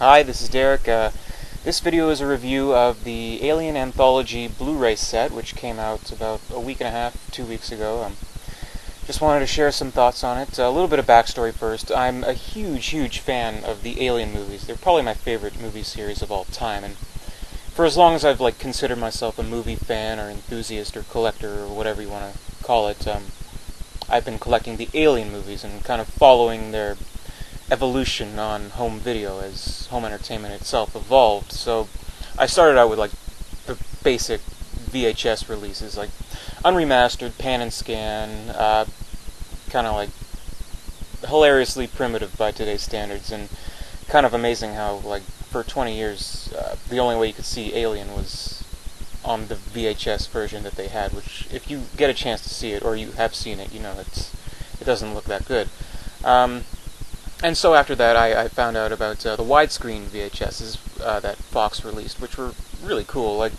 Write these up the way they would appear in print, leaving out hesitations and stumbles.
Hi, this is Derek. This video is a review of the Alien Anthology Blu-Ray set, which came out about a week and a half, 2 weeks ago. Just wanted to share some thoughts on it. A little bit of backstory first. I'm a huge fan of the Alien movies. They're probably my favorite movie series of all time, and for as long as I've considered myself a movie fan or enthusiast or collector or whatever you want to call it, I've been collecting the Alien movies and kind of following their evolution on home video as home entertainment itself evolved. So I started out with the basic VHS releases, unremastered, pan and scan, kind of hilariously primitive by today's standards, and kind of amazing how for 20 years the only way you could see Alien was on the VHS version that they had, which if you get a chance to see it or you have seen it, you know it doesn't look that good. And so after that, I found out about the widescreen VHSs that Fox released, which were really cool.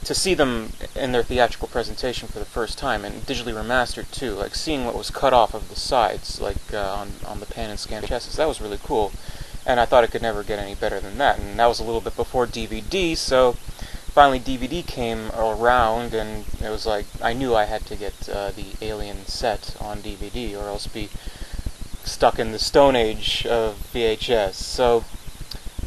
To see them in their theatrical presentation for the first time, and digitally remastered too, seeing what was cut off of the sides, on the pan and scan VHSs, that was really cool. And I thought it could never get any better than that. And that was a little bit before DVD, so finally DVD came around, and it was I knew I had to get the Alien set on DVD, or else be stuck in the Stone Age of VHS. So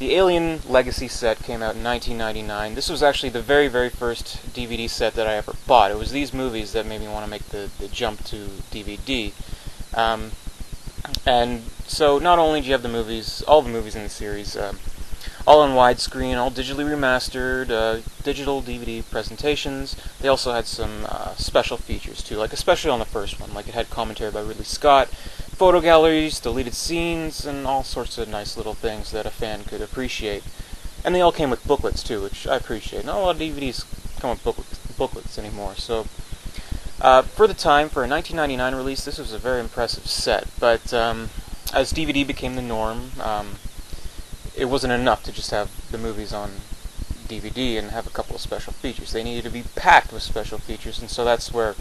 the Alien Legacy set came out in 1999. This was actually the very first DVD set that I ever bought. It was these movies that made me want to make the jump to DVD. And so not only do you have the movies, all the movies in the series, all on widescreen, all digitally remastered, digital DVD presentations, they also had some special features too, especially on the first one. It had commentary by Ridley Scott, photo galleries, deleted scenes, and all sorts of nice little things that a fan could appreciate. And they all came with booklets too, which I appreciate. Not a lot of DVDs come with booklets anymore. So for the time, for a 1999 release, this was a very impressive set. But as DVD became the norm, it wasn't enough to just have the movies on DVD and have a couple of special features. They needed to be packed with special features, and so that's where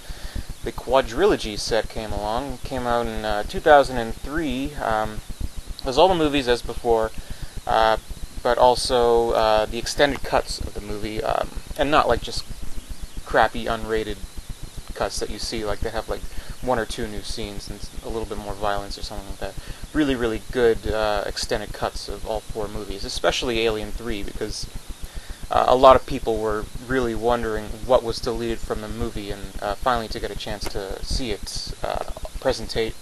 the quadrilogy set came along. It came out in 2003. It was all the movies as before, but also the extended cuts of the movie, and not just crappy unrated cuts that you see, they have one or two new scenes and a little bit more violence or something like that. Really good extended cuts of all four movies, especially Alien 3, because a lot of people were really wondering what was deleted from the movie, and finally to get a chance to see it presented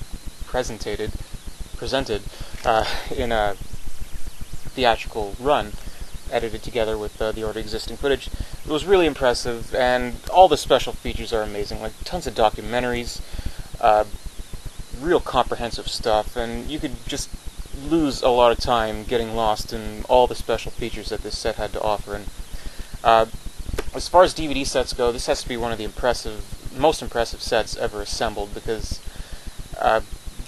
in a theatrical run, edited together with the already existing footage. It was really impressive, and all the special features are amazing, tons of documentaries, real comprehensive stuff, and you could just lose a lot of time getting lost in all the special features that this set had to offer. And as far as DVD sets go, this has to be one of the most impressive sets ever assembled, because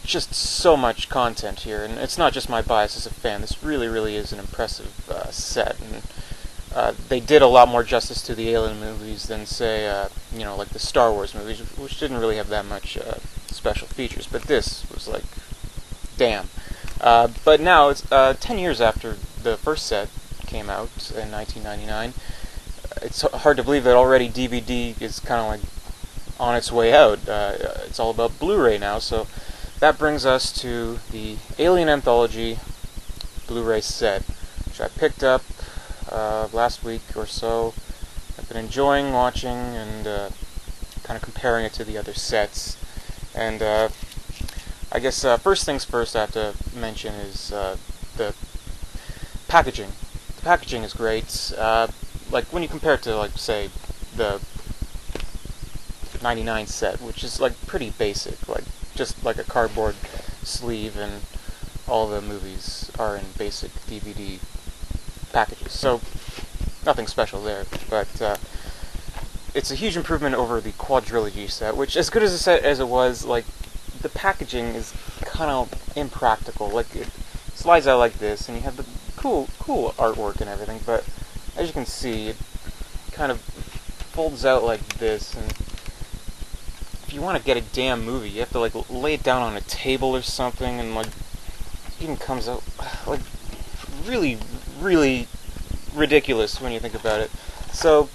just so much content here, and it's not just my bias as a fan. This really is an impressive set, and they did a lot more justice to the Alien movies than, say, the Star Wars movies, which didn't really have that much special features. But this was damn. But now it's 10 years after the first set came out in 1999. It's hard to believe that already DVD is kind of on its way out. It's all about Blu-ray now, so that brings us to the Alien Anthology Blu-ray set, which I picked up last week or so. I've been enjoying watching and kind of comparing it to the other sets. And I guess first things first I have to mention is the packaging. The packaging is great. When you compare it to, say, the 99 set, which is pretty basic, just a cardboard sleeve, and all the movies are in basic DVD packages. So nothing special there, but it's a huge improvement over the quadrilogy set, which, as good as a set as it was, the packaging is kind of impractical. It slides out like this, and you have the cool artwork and everything, but as you can see, it kind of folds out like this, and if you want to get a damn movie, you have to lay it down on a table or something, and even comes out really, really ridiculous when you think about it. So,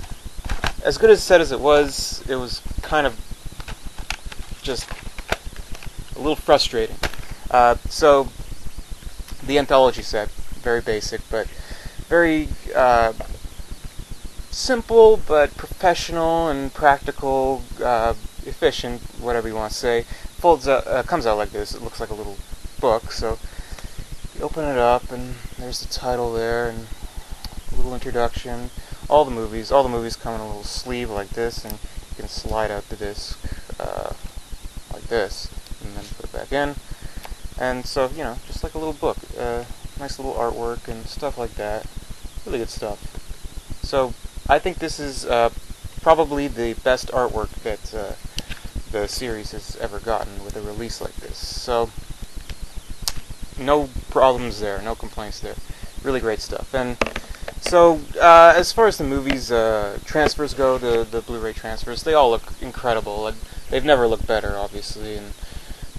as good as said as it was kind of just a little frustrating. So, the Anthology set, very basic, but very simple, but professional and practical, efficient, whatever you want to say. Folds out, comes out like this. It looks like a little book. So you open it up, and there's the title there, and a little introduction. All the movies come in a little sleeve like this, and you can slide out the disc like this, and then put it back in. And so, you know, just like a little book. Nice little artwork and stuff like that. Really good stuff. So, I think this is probably the best artwork that the series has ever gotten with a release like this. So, no problems there, no complaints there. Really great stuff. And so, as far as the movie's transfers go, the Blu-ray transfers, they all look incredible. They've never looked better, obviously, and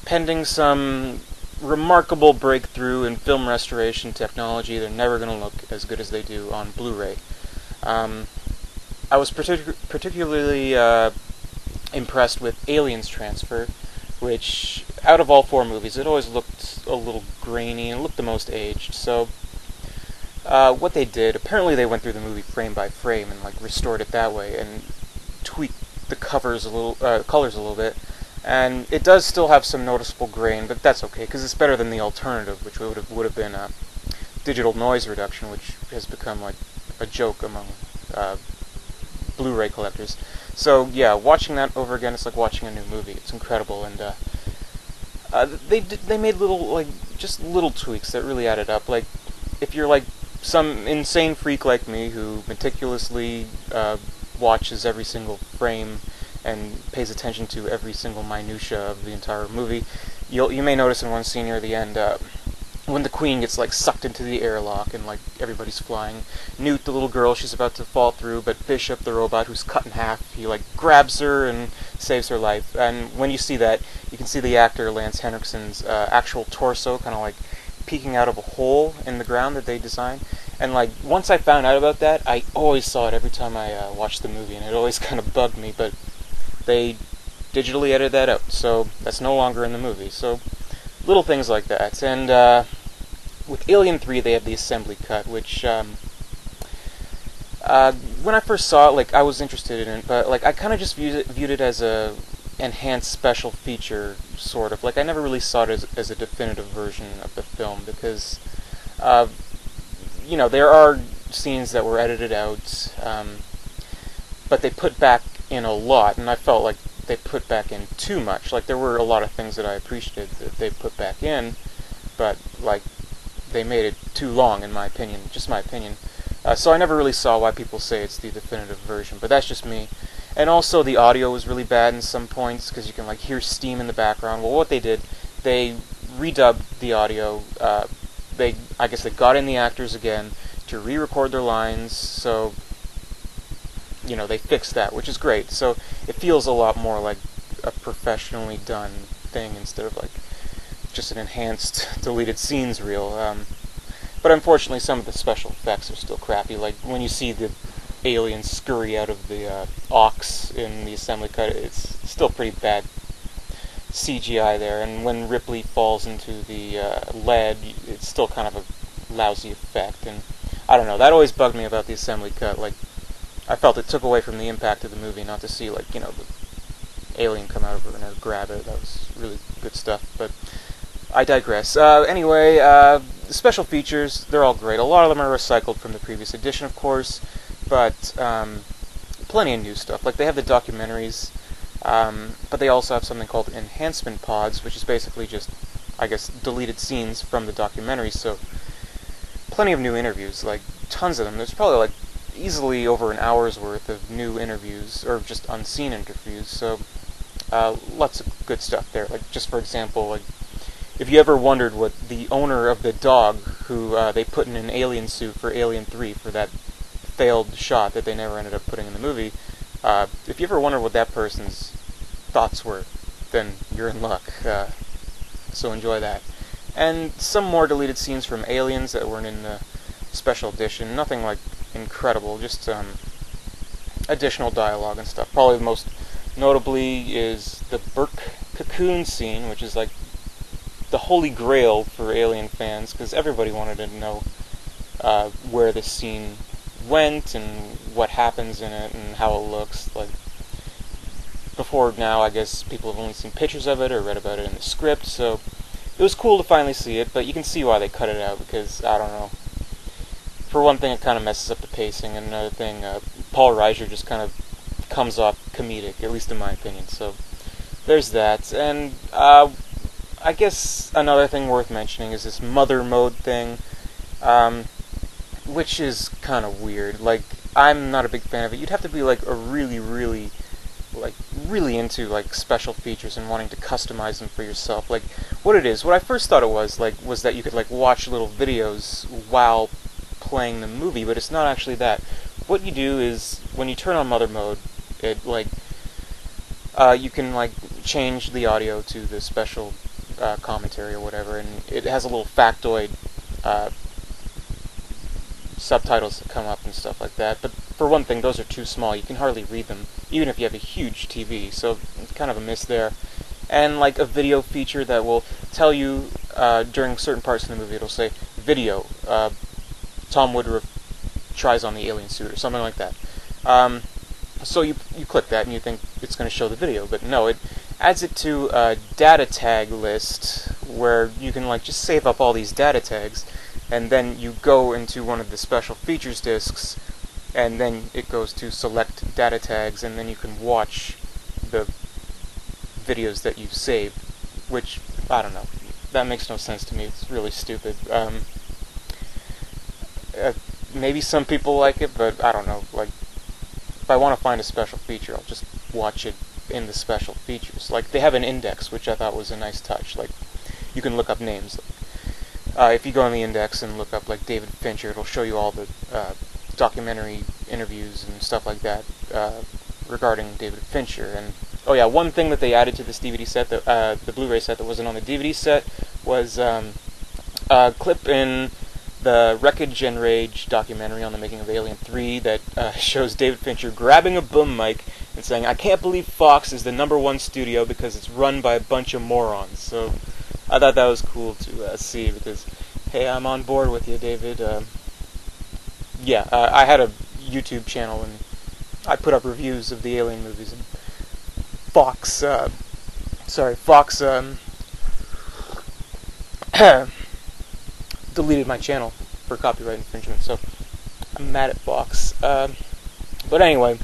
pending some remarkable breakthrough in film restoration technology, they're never going to look as good as they do on Blu-ray. I was particularly impressed with Alien's transfer, which, out of all four movies, it always looked a little grainy and looked the most aged. So, what they did, apparently they went through the movie frame by frame and like restored it that way and tweaked the colors a little bit. And it does still have some noticeable grain, but that's okay, because it's better than the alternative, which would have been digital noise reduction, which has become like a joke among Blu-ray collectors. So yeah, watching that over again, it's like watching a new movie. It's incredible, and they made just little tweaks that really added up. Like, if you're like some insane freak like me who meticulously watches every single frame and pays attention to every single minutia of the entire movie, you may notice in one scene near the end, when the Queen gets like sucked into the airlock and like everybody's flying, Newt, the little girl, she's about to fall through, but Bishop, the robot who's cut in half, he like grabs her and saves her life. And when you see that, you can see the actor Lance Henriksen's actual torso kind of like peeking out of a hole in the ground that they designed. And like once I found out about that, I always saw it every time I watched the movie, and it always kind of bugged me, but they digitally edited that out, so that's no longer in the movie. So little things like that. And with Alien 3, they have the assembly cut, which when I first saw it, like I was interested in it, but like I kind of just viewed it as a enhanced special feature, sort of. Like I never really saw it as a definitive version of the film, because you know, there are scenes that were edited out, but they put back in a lot, and I felt like they put back in too much. Like there were a lot of things that I appreciated that they put back in, but like they made it too long, in my opinion. Just my opinion. So I never really saw why people say it's the definitive version, but that's just me. And also the audio was really bad in some points, because you can like hear steam in the background. Well, what they did, they redubbed the audio. I guess they got in the actors again to re-record their lines, so you know, they fixed that, which is great. So it feels a lot more like a professionally done thing instead of like just an enhanced deleted scenes reel. But unfortunately, some of the special effects are still crappy. Like when you see the alien scurry out of the aux in the assembly cut, it's still pretty bad CGI there. And when Ripley falls into the lead, it's still kind of a lousy effect. And I don't know, that always bugged me about the assembly cut. Like, I felt it took away from the impact of the movie not to see, like, you know, the alien come out of her and grab it. That was really good stuff, but I digress. Anyway, the special features, they're all great. A lot of them are recycled from the previous edition, of course, but plenty of new stuff. Like, they have the documentaries, but they also have something called enhancement pods, which is basically just, I guess, deleted scenes from the documentaries. So plenty of new interviews, like tons of them. There's probably like easily over an hour's worth of new interviews, or just unseen interviews. So lots of good stuff there. Like, just for example, like, if you ever wondered what the owner of the dog who they put in an alien suit for Alien 3 for that failed shot that they never ended up putting in the movie, if you ever wondered what that person's thoughts were, then you're in luck. So enjoy that. and some more deleted scenes from Aliens that weren't in the special edition. Nothing like incredible, just additional dialogue and stuff. Probably the most notably is the Burke cocoon scene, which is like the holy grail for Alien fans, because everybody wanted to know where this scene went and what happens in it and how it looks. Like, before now, I guess people have only seen pictures of it or read about it in the script, so it was cool to finally see it, but you can see why they cut it out, because, I don't know, for one thing, it kind of messes up the pacing, and another thing, Paul Reiser just kind of comes off comedic, at least in my opinion, so there's that. And I guess another thing worth mentioning is this mother mode thing, which is kind of weird. Like, I'm not a big fan of it. You'd have to be like a really into like special features and wanting to customize them for yourself. Like, what I first thought it was that you could like watch little videos while playing the movie, but it's not actually that. What you do is, when you turn on mother mode, it like you can like change the audio to the special commentary or whatever, and it has a little factoid subtitles that come up and stuff like that. But for one thing, those are too small. You can hardly read them, even if you have a huge TV, so it's kind of a miss there. And like a video feature that will tell you during certain parts of the movie, it'll say, video, Tom Woodruff tries on the alien suit, or something like that. So you click that and you think it's going to show the video, but no, it adds it to a data tag list where you can like just save up all these data tags, and then you go into one of the special features discs, and then it goes to select data tags, and then you can watch the videos that you've saved, which, I don't know, that makes no sense to me. It's really stupid. Maybe some people like it, but I don't know. Like, if I want to find a special feature, I'll just watch it in the special features. Like, they have an index, which I thought was a nice touch. Like, you can look up names. If you go on the index and look up like David Fincher, it'll show you all the documentary interviews and stuff like that regarding David Fincher. And oh yeah, one thing that they added to this DVD set, the Blu-ray set that wasn't on the DVD set, was a clip in the Wreckage and Rage documentary on the making of Alien 3 that shows David Fincher grabbing a boom mic and saying, "I can't believe Fox is the #1 studio because it's run by a bunch of morons." So I thought that was cool to see, because, hey, I'm on board with you, David. I had a YouTube channel, and I put up reviews of the Alien movies, and Fox deleted my channel for copyright infringement, so I'm mad at Fox. But anyway,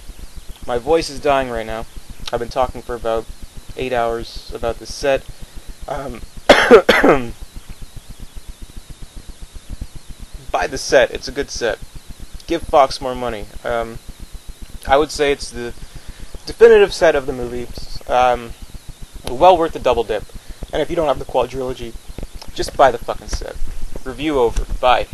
my voice is dying right now. I've been talking for about 8 hours about this set. Buy the set. It's a good set. Give Fox more money. I would say it's the definitive set of the movie. Well worth the double dip. And if you don't have the quadrilogy, just buy the fucking set. Review over. Bye.